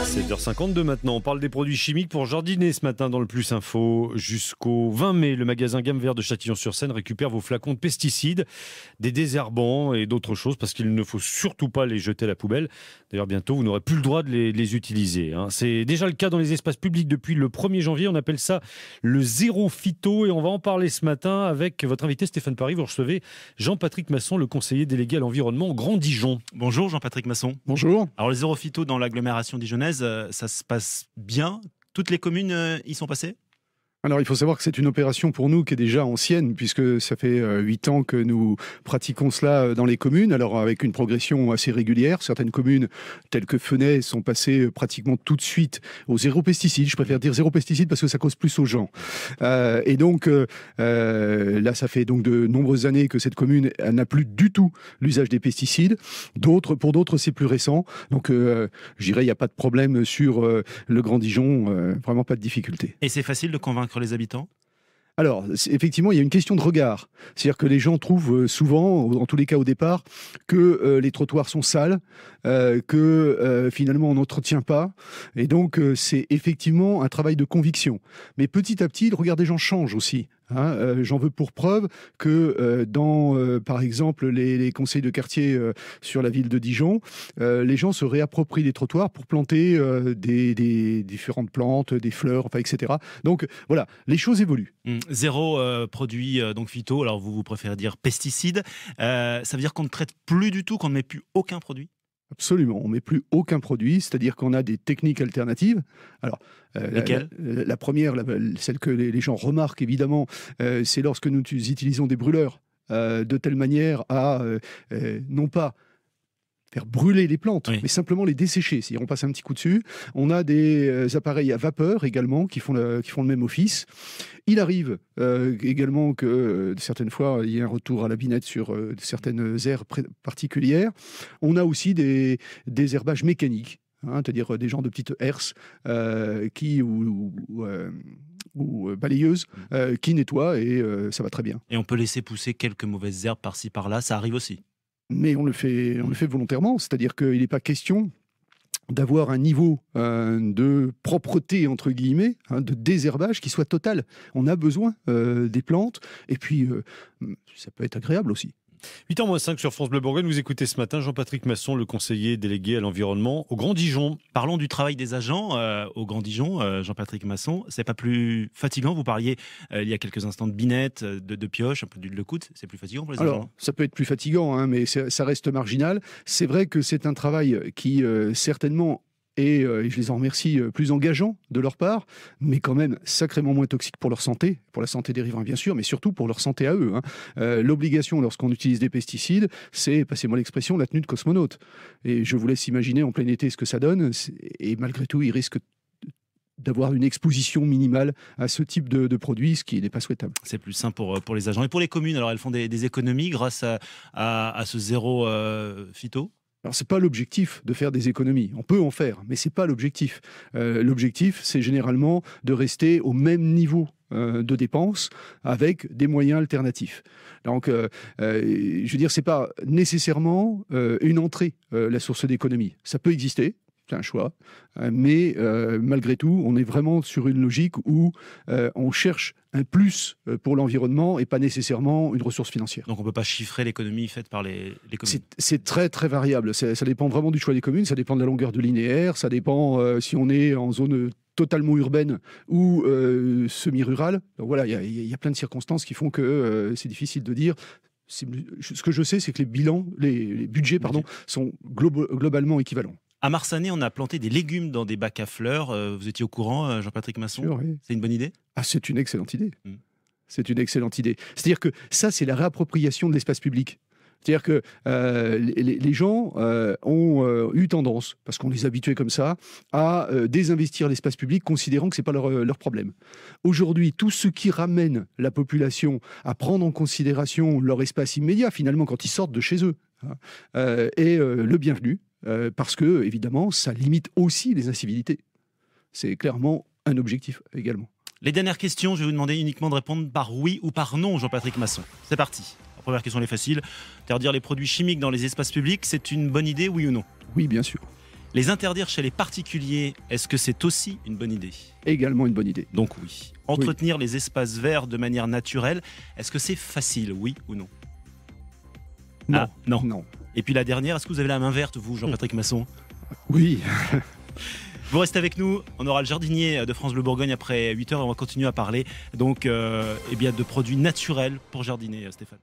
7h52 maintenant, on parle des produits chimiques pour jardiner ce matin dans le Plus Info. Jusqu'au 20 mai, le magasin Gamme Vert de Châtillon-sur-Seine récupère vos flacons de pesticides, des désherbants et d'autres choses parce qu'il ne faut surtout pas les jeter à la poubelle. D'ailleurs, bientôt, vous n'aurez plus le droit de les utiliser. C'est déjà le cas dans les espaces publics depuis le 1er janvier. On appelle ça le zéro phyto et on va en parler ce matin avec votre invité Stéphane Paris. Vous recevez Jean-Patrick Masson, le conseiller délégué à l'environnement au Grand Dijon. Bonjour Jean-Patrick Masson. Bonjour. Alors le zéro phyto dans l'agglomération dijonnaise, ça se passe bien? Toutes les communes y sont passées? Alors il faut savoir que c'est une opération pour nous qui est déjà ancienne puisque ça fait 8 ans que nous pratiquons cela dans les communes, alors avec une progression assez régulière. Certaines communes telles que Fenay sont passées pratiquement tout de suite au zéro pesticide. Je préfère dire zéro pesticide parce que ça cause plus aux gens. Et donc là ça fait donc de nombreuses années que cette commune n'a plus du tout l'usage des pesticides. Pour d'autres c'est plus récent. Donc je dirais il n'y a pas de problème sur le Grand Dijon, vraiment pas de difficulté. Et c'est facile de convaincre les habitants? Alors, effectivement, il y a une question de regard. C'est-à-dire que les gens trouvent souvent, en tous les cas au départ, que les trottoirs sont sales, que finalement on n'entretient pas. Et donc, c'est effectivement un travail de conviction. Mais petit à petit, le regard des gens change aussi. J'en veux pour preuve que dans, par exemple, les conseils de quartier sur la ville de Dijon, les gens se réapproprient les trottoirs pour planter des différentes plantes, des fleurs, enfin, etc. Donc voilà, les choses évoluent. Zéro produit donc phyto, alors vous préférez dire pesticides. Ça veut dire qu'on ne traite plus du tout, qu'on ne met plus aucun produit? Absolument, on ne met plus aucun produit, c'est-à-dire qu'on a des techniques alternatives. Alors, lesquelles? La première, celle que les gens remarquent évidemment, c'est lorsque nous utilisons des brûleurs de telle manière à non pas faire brûler les plantes, oui, mais simplement les dessécher. Si on passe un petit coup dessus, on a des appareils à vapeur également qui font le même office. Il arrive également que certaines fois, il y ait un retour à la binette sur certaines aires particulières. On a aussi des herbages mécaniques, c'est-à-dire des genres de petites herses ou balayeuses qui nettoient et ça va très bien. Et on peut laisser pousser quelques mauvaises herbes par-ci par-là, ça arrive aussi? Mais on le fait volontairement, c'est-à-dire qu'il n'est pas question d'avoir un niveau de propreté, entre guillemets, de désherbage qui soit total. On a besoin des plantes, et puis ça peut être agréable aussi. 8h-5 sur France Bleu Bourgogne, vous écoutez ce matin Jean-Patrick Masson, le conseiller délégué à l'environnement au Grand Dijon. Parlons du travail des agents au Grand Dijon, Jean-Patrick Masson. C'est pas plus fatigant? Vous parliez il y a quelques instants de binette, de pioche, un peu d'huile de coude. C'est plus fatigant pour les agents? Alors, ça peut être plus fatigant, mais ça reste marginal. C'est vrai que c'est un travail qui certainement et je les en remercie, plus engageants de leur part, mais quand même sacrément moins toxiques pour leur santé, pour la santé des riverains bien sûr, mais surtout pour leur santé à eux. L'obligation lorsqu'on utilise des pesticides, c'est, passez-moi l'expression, la tenue de cosmonaute. Et je vous laisse imaginer en plein été ce que ça donne, et malgré tout, ils risquent d'avoir une exposition minimale à ce type de produit, ce qui n'est pas souhaitable. C'est plus simple pour les agents. Et pour les communes, alors elles font des économies grâce à ce zéro phyto? Alors, ce n'est pas l'objectif de faire des économies. On peut en faire, mais ce n'est pas l'objectif. L'objectif, c'est généralement de rester au même niveau de dépenses avec des moyens alternatifs. Donc, je veux dire, ce n'est pas nécessairement une entrée, la source d'économie. Ça peut exister. C'est un choix, mais malgré tout, on est vraiment sur une logique où on cherche un plus pour l'environnement et pas nécessairement une ressource financière. Donc on ne peut pas chiffrer l'économie faite par les communes? C'est très très variable, ça dépend vraiment du choix des communes, ça dépend de la longueur de linéaire, ça dépend si on est en zone totalement urbaine ou semi-rurale. Donc voilà, il y a plein de circonstances qui font que c'est difficile de dire. Ce que je sais, c'est que les budgets sont globalement équivalents. À Marsanais, on a planté des légumes dans des bacs à fleurs. Vous étiez au courant, Jean-Patrick Masson? Sûr, oui. C'est une bonne idée? C'est une excellente idée. C'est une excellente idée. C'est-à-dire que ça, c'est la réappropriation de l'espace public. C'est-à-dire que les gens ont eu tendance, parce qu'on les habituait comme ça, à désinvestir l'espace public, considérant que ce n'est pas leur problème. Aujourd'hui, tout ce qui ramène la population à prendre en considération leur espace immédiat, finalement, quand ils sortent de chez eux, est le bienvenu. Parce que, évidemment, ça limite aussi les incivilités. C'est clairement un objectif également. Les dernières questions, je vais vous demander uniquement de répondre par oui ou par non, Jean-Patrick Masson. C'est parti. La première question, elle est facile. Interdire les produits chimiques dans les espaces publics, c'est une bonne idée, oui ou non? Oui, bien sûr. Les interdire chez les particuliers, est-ce que c'est aussi une bonne idée? Également une bonne idée. Donc oui. Entretenir les espaces verts de manière naturelle, est-ce que c'est facile, oui ou non? Non. Ah, non. Non. Et puis la dernière, est-ce que vous avez la main verte, vous, Jean-Patrick Masson? Oui. Vous restez avec nous, on aura le jardinier de France Bleu Bourgogne après 8h et on va continuer à parler donc, de produits naturels pour jardiner, Stéphane.